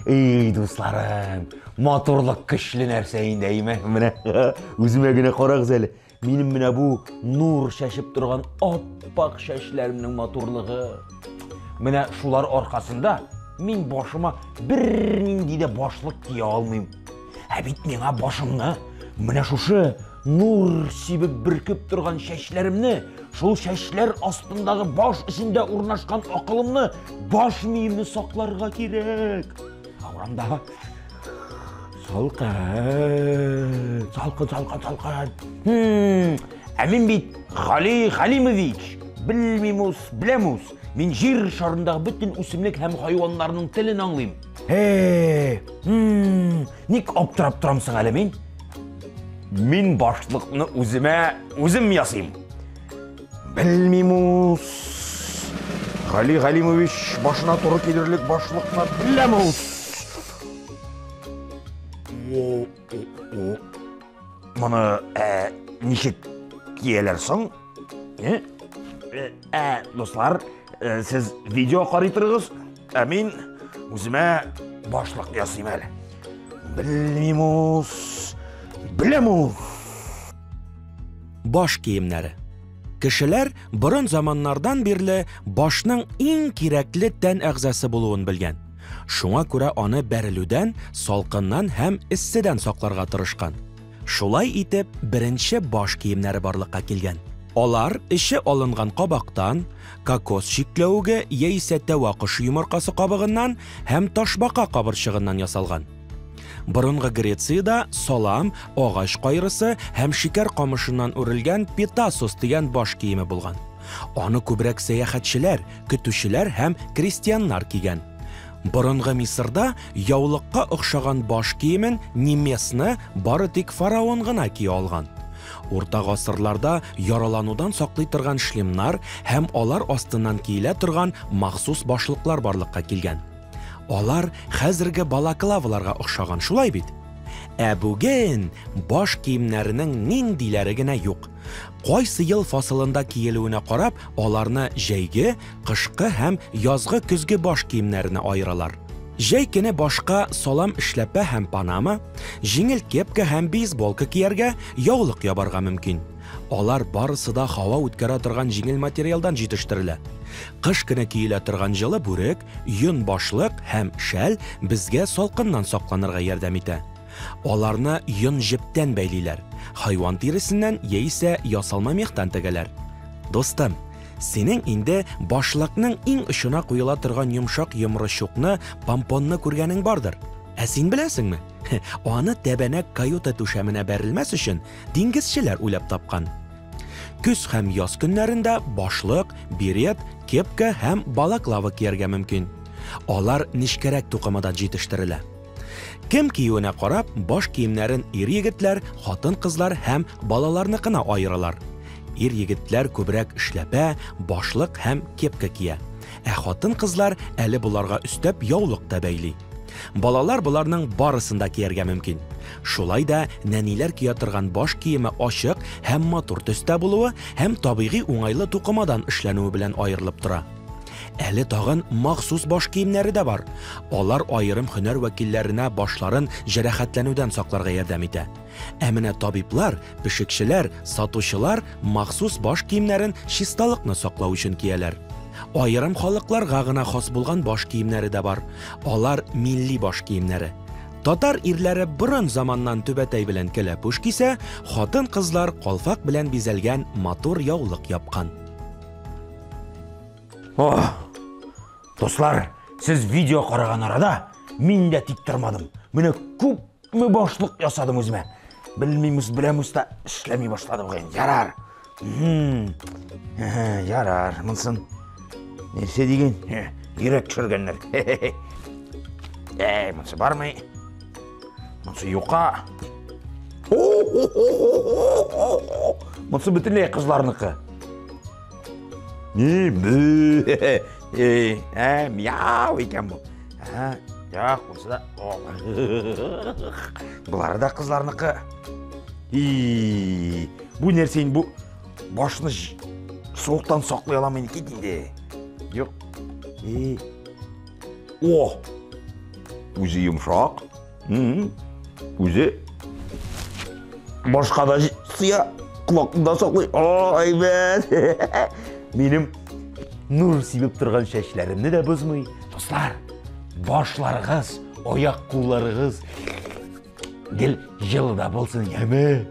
Ey dostlarım, motorluk kışlı nerseyin deyme. Mine özüme güne qaraq zəli. Benim mine bu nur şaşıp durgan appak şaşlarımның motorluğu. Mine şular arkasında min başıma bir nindi de başlık diye almayayım. Bit mena başımны mine şuşu nur sibip birkip durgan şaşlarımны, şul şaşlar astındağı baş içinde urnaşkan akılımны, baş miyimni saklarga kerek. Avramda salqın. Amin bit Halimoviç, bilemus. Min jir şarındağı bütün üsümlük hem hayvanlarının tilini anlayayım. Nik aptırap duramsın hele min? Min başlıkını özüm yasayım. Bilmimus. Halimoviç başına doğru gelirlik başlıkına bilemus. Bana nişik giyelersin? Dostlar, siz video qaraytırığız. Amin, özüme başlık yasayım hele. Bilemus. Baş kiyimleri. Kişiler burun zamanlardan birli başның en kerakli ten əgzası buluğun bilgen. Şuna göre onu berilüden, salqından hem issiden saklarga tırışkan. Şulay itip birinci baş kiyimleri barlıqqa kelgen. Olar işi alıngan qabaqtan, kakos şiklauge yeyse tevaqish yumurqası qabığından hem taşbaqa qabırçığından yasalgan. Burunғы Gretsiyada salam, ağaç qayrısı hem şeker qamışından örülgen pitasus degan baş kiyimi bulgan. Onu köbrek seyahatçiler, kütüşüler hem kristiyanlar kiygen. Burunғы Misirda yauluqqa ұқшаған baş kiyimin nimesini bari tik faraon gına kiye algan. Orta ғасырларда yaralanудан саклый торган шлемнар hem алар астынан киелә торган махсус башлыклар барлыкка килгән. Алар хәзерге балаклаваларга охшаган шулай бит. Бүген баш киемнәренең ниндиләре генә юк. Кайсы ел фасылында киелүенә карап, аларны җәйге, кышкы һәм язгы көзге баш киемнәренә айыралар. Җәй көне башка салам эшләпә һәм панама, җиңел кепка һәм бейсболка кияргә, яулык ябарга мөмкин. Алар барысы да һава үткәрә торган җиңел материалдан җитештерелә. Кыш көне киелә торган җылы бүрек, йон башлык һәм шәл безгә салкыннан сакланырга ярдәм итә. Аларны йон җептән бәйлиләр, хайван тиресеннән яисә ясалма мехтан тегәләр. Достым, синең инде башлыкның иң очына куела торган йомшак йомрычукны, помпонны күргәнең бардыр. Син беләсеңме? Аны тәбәнәк каюта түшәменә бәрелмәс өчен диңгезчеләр уйлап тапкан. Көз һәм яз көннәрендә башлык, берет, кепка һәм балаклава кияргә мөмкин. Алар нишкәрәк тукымада җитештерелә. Кем киюенә карап, баш киемнәрен ир-егетләр, хатын-кызлар һәм балаларныкына айыралар. Ир-егетләр күбрәк эшләпә, башлык һәм кепка кия. Хатын-кызлар әле буларга өстәп яулык та бәйли. Балалар буларның барысында кияргә мөмкин. Шулай да нәниләр кия торган баш киеме ачык һәм матур төстә булуы һәм табигый уңайлы тукымадан эшләнүе белән аерылып тора. Әле тагын махсус баш киемнәре дә бар. Алар аерым һөнәр вәкилләренә башларын җәрәхәтләнүдән сакларга ярдәм итә. Менә табиблар, пешекчеләр, сатучылар махсус баш киемнәрен чисталыкны саклау өчен кияләр. Айрым халыкларга гына хас булган баш киемнәре дә бар. Алар милли баш киемнәре. Татар ирләре бурын заманнан түбәтәй белән кәләпүш кисә, хатын-кызлар калфак белән бизәлгән матур яулык япкан. Dostlar, siz video qaragан arada min дә тик тормадым. Менә күпме башлык ясадым үземә. Белемус та эшләми башладым гын. Ярар. Ярар, монсын. Нәрсә дигән? Йөрәк төшергәннәр. Монсы бармы? Монсы юка. Монсы бөтенләй кызларныкы. Мяу икән бу. Як, монсы да. Булары да кызларныкы. Бу нәрсәң бу башны суыктан саклый аламын икән инде. Юк. О! Өзі йымшақ. Өзі башқа да сыя, құлақында сақлай. Айбәт! Менің нұр сибіп тұрған шәшлерімді де бұзмай. Достар, башларығыз, ояқ қуларығыз гел жылда болсын, яме.